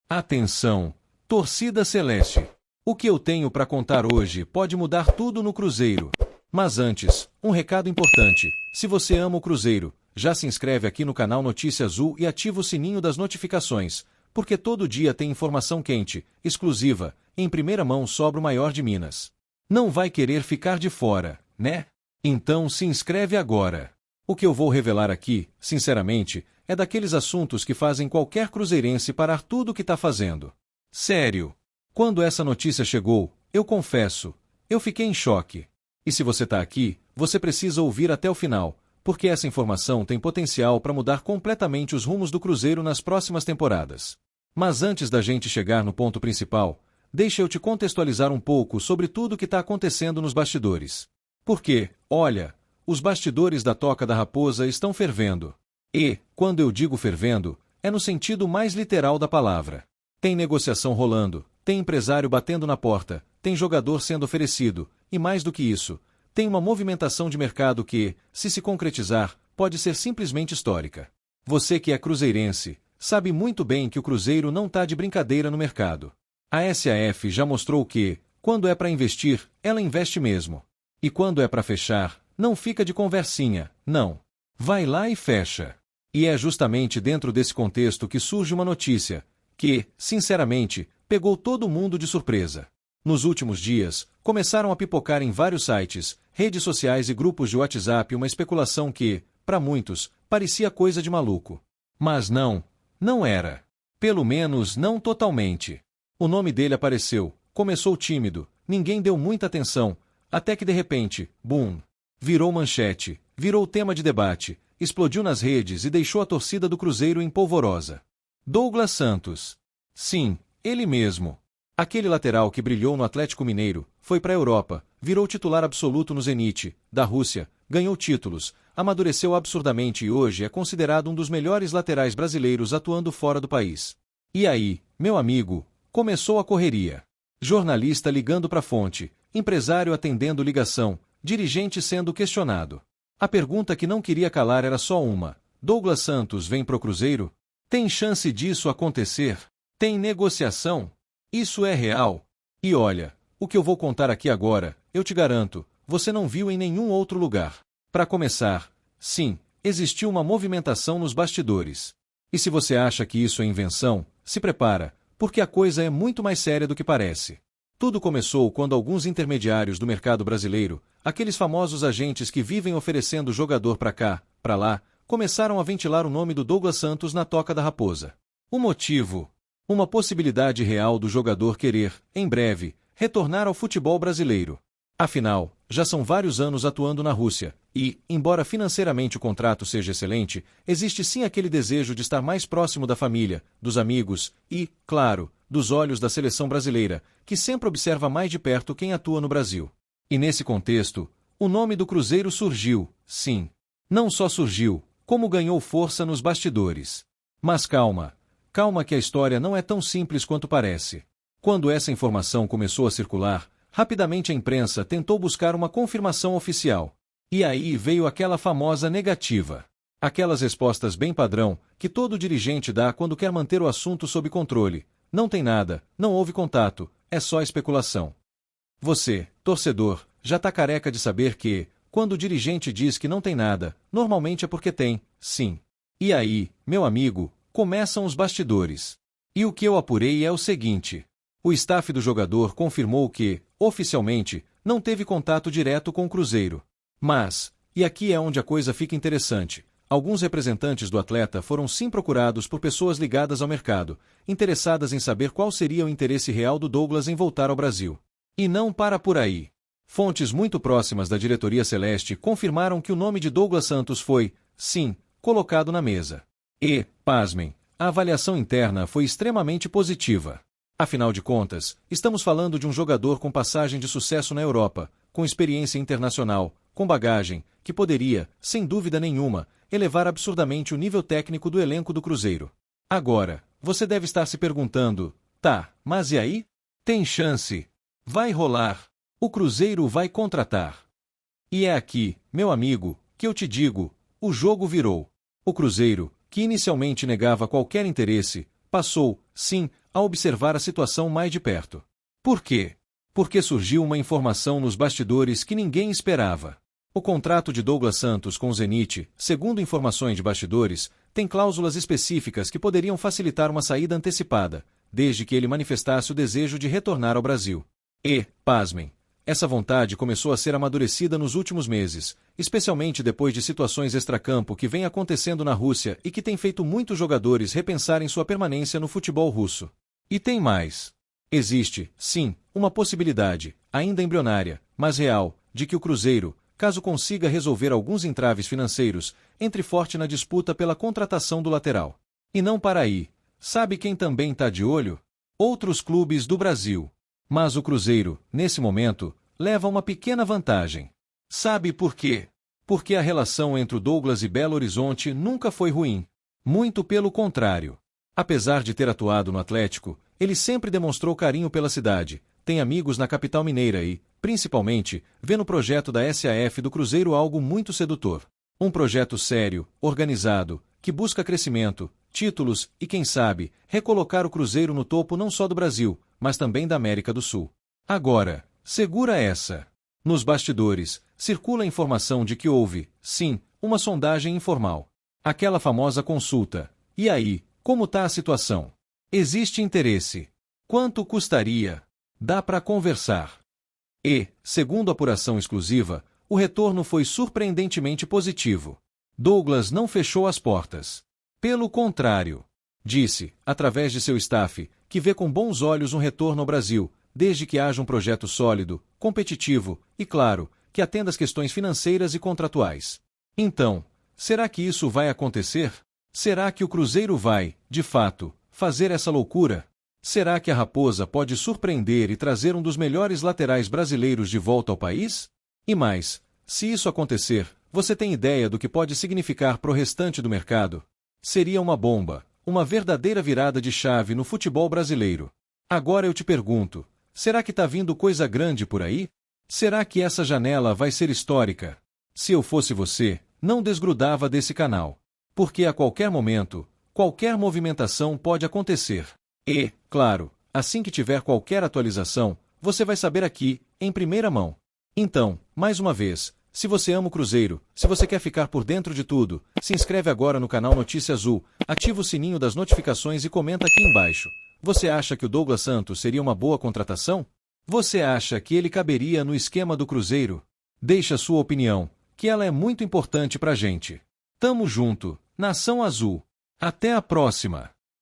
Atenção, torcida celeste! O que eu tenho para contar hoje pode mudar tudo no Cruzeiro. Mas antes, um recado importante. Se você ama o Cruzeiro, já se inscreve aqui no canal Notícia Azul e ativa o sininho das notificações, porque todo dia tem informação quente, exclusiva, em primeira mão sobre o maior de Minas. Não vai querer ficar de fora, né? Então se inscreve agora. O que eu vou revelar aqui, sinceramente, é daqueles assuntos que fazem qualquer cruzeirense parar tudo o que está fazendo. Sério. Quando essa notícia chegou, eu confesso, eu fiquei em choque. E se você está aqui, você precisa ouvir até o final, porque essa informação tem potencial para mudar completamente os rumos do Cruzeiro nas próximas temporadas. Mas antes da gente chegar no ponto principal, deixa eu te contextualizar um pouco sobre tudo o que está acontecendo nos bastidores. Porque, olha, os bastidores da Toca da Raposa estão fervendo. E, quando eu digo fervendo, é no sentido mais literal da palavra. Tem negociação rolando, tem empresário batendo na porta, tem jogador sendo oferecido, e mais do que isso, tem uma movimentação de mercado que, se concretizar, pode ser simplesmente histórica. Você que é cruzeirense, sabe muito bem que o Cruzeiro não está de brincadeira no mercado. A SAF já mostrou que, quando é para investir, ela investe mesmo. E quando é para fechar, não fica de conversinha, não. Vai lá e fecha. E é justamente dentro desse contexto que surge uma notícia, que, sinceramente, pegou todo mundo de surpresa. Nos últimos dias, começaram a pipocar em vários sites, redes sociais e grupos de WhatsApp uma especulação que, para muitos, parecia coisa de maluco. Mas não era. Pelo menos não totalmente. O nome dele apareceu, começou tímido, ninguém deu muita atenção, até que de repente, bum! Virou manchete, virou tema de debate, explodiu nas redes e deixou a torcida do Cruzeiro em polvorosa. Douglas Santos. Sim, ele mesmo. Aquele lateral que brilhou no Atlético Mineiro, foi para a Europa, virou titular absoluto no Zenit, da Rússia, ganhou títulos, amadureceu absurdamente e hoje é considerado um dos melhores laterais brasileiros atuando fora do país. E aí, meu amigo, começou a correria. Jornalista ligando para a fonte, empresário atendendo ligação, dirigente sendo questionado. A pergunta que não queria calar era só uma: Douglas Santos vem pro Cruzeiro? Tem chance disso acontecer? Tem negociação? Isso é real? E olha, o que eu vou contar aqui agora, eu te garanto, você não viu em nenhum outro lugar. Para começar, sim, existiu uma movimentação nos bastidores. E se você acha que isso é invenção, se prepara, porque a coisa é muito mais séria do que parece. Tudo começou quando alguns intermediários do mercado brasileiro, aqueles famosos agentes que vivem oferecendo jogador para cá, para lá, começaram a ventilar o nome do Douglas Santos na Toca da Raposa. O motivo? Uma possibilidade real do jogador querer, em breve, retornar ao futebol brasileiro. Afinal, já são vários anos atuando na Rússia, e, embora financeiramente o contrato seja excelente, existe sim aquele desejo de estar mais próximo da família, dos amigos e, claro, dos olhos da seleção brasileira, que sempre observa mais de perto quem atua no Brasil. E nesse contexto, o nome do Cruzeiro surgiu, sim. Não só surgiu, como ganhou força nos bastidores. Mas calma que a história não é tão simples quanto parece. Quando essa informação começou a circular, rapidamente a imprensa tentou buscar uma confirmação oficial. E aí veio aquela famosa negativa. Aquelas respostas bem padrão, que todo dirigente dá quando quer manter o assunto sob controle. Não tem nada, não houve contato, é só especulação. Você, torcedor, já tá careca de saber que, quando o dirigente diz que não tem nada, normalmente é porque tem, sim. E aí, meu amigo, começam os bastidores. E o que eu apurei é o seguinte: o staff do jogador confirmou que, oficialmente, não teve contato direto com o Cruzeiro. Mas, e aqui é onde a coisa fica interessante, alguns representantes do atleta foram sim procurados por pessoas ligadas ao mercado, interessadas em saber qual seria o interesse real do Douglas em voltar ao Brasil. E não para por aí. Fontes muito próximas da diretoria celeste confirmaram que o nome de Douglas Santos foi, sim, colocado na mesa. E, pasmem, a avaliação interna foi extremamente positiva. Afinal de contas, estamos falando de um jogador com passagem de sucesso na Europa, com experiência internacional, com bagagem, que poderia, sem dúvida nenhuma, elevar absurdamente o nível técnico do elenco do Cruzeiro. Agora, você deve estar se perguntando, tá, mas e aí? Tem chance? Vai rolar? O Cruzeiro vai contratar? E é aqui, meu amigo, que eu te digo, o jogo virou. O Cruzeiro, que inicialmente negava qualquer interesse, passou, sim, a observar a situação mais de perto. Por quê? Porque surgiu uma informação nos bastidores que ninguém esperava. O contrato de Douglas Santos com o Zenit, segundo informações de bastidores, tem cláusulas específicas que poderiam facilitar uma saída antecipada, desde que ele manifestasse o desejo de retornar ao Brasil. E, pasmem, essa vontade começou a ser amadurecida nos últimos meses, especialmente depois de situações extracampo que vêm acontecendo na Rússia e que têm feito muitos jogadores repensarem sua permanência no futebol russo. E tem mais. Existe, sim, uma possibilidade, ainda embrionária, mas real, de que o Cruzeiro, caso consiga resolver alguns entraves financeiros, entre forte na disputa pela contratação do lateral. E não para aí. Sabe quem também está de olho? Outros clubes do Brasil. Mas o Cruzeiro, nesse momento, leva uma pequena vantagem. Sabe por quê? Porque a relação entre o Douglas e Belo Horizonte nunca foi ruim. Muito pelo contrário. Apesar de ter atuado no Atlético, ele sempre demonstrou carinho pela cidade, tem amigos na capital mineira e, principalmente, vê no projeto da SAF do Cruzeiro algo muito sedutor. Um projeto sério, organizado, que busca crescimento, títulos e, quem sabe, recolocar o Cruzeiro no topo não só do Brasil, mas também da América do Sul. Agora, segura essa. Nos bastidores, circula a informação de que houve, sim, uma sondagem informal. Aquela famosa consulta. E aí, como está a situação? Existe interesse? Quanto custaria? Dá para conversar. E, segundo apuração exclusiva, o retorno foi surpreendentemente positivo. Douglas não fechou as portas. Pelo contrário, disse, através de seu staff, que vê com bons olhos um retorno ao Brasil, desde que haja um projeto sólido, competitivo e, claro, que atenda às questões financeiras e contratuais. Então, será que isso vai acontecer? Será que o Cruzeiro vai, de fato, fazer essa loucura? Será que a Raposa pode surpreender e trazer um dos melhores laterais brasileiros de volta ao país? E mais, se isso acontecer, você tem ideia do que pode significar para o restante do mercado? Seria uma bomba, uma verdadeira virada de chave no futebol brasileiro. Agora eu te pergunto, será que está vindo coisa grande por aí? Será que essa janela vai ser histórica? Se eu fosse você, não desgrudava desse canal. Porque a qualquer momento, qualquer movimentação pode acontecer. E, claro, assim que tiver qualquer atualização, você vai saber aqui, em primeira mão. Então, mais uma vez, se você ama o Cruzeiro, se você quer ficar por dentro de tudo, se inscreve agora no canal Notícia Azul, ativa o sininho das notificações e comenta aqui embaixo. Você acha que o Douglas Santos seria uma boa contratação? Você acha que ele caberia no esquema do Cruzeiro? Deixa sua opinião, que ela é muito importante pra gente. Tamo junto, Nação Azul. Até a próxima!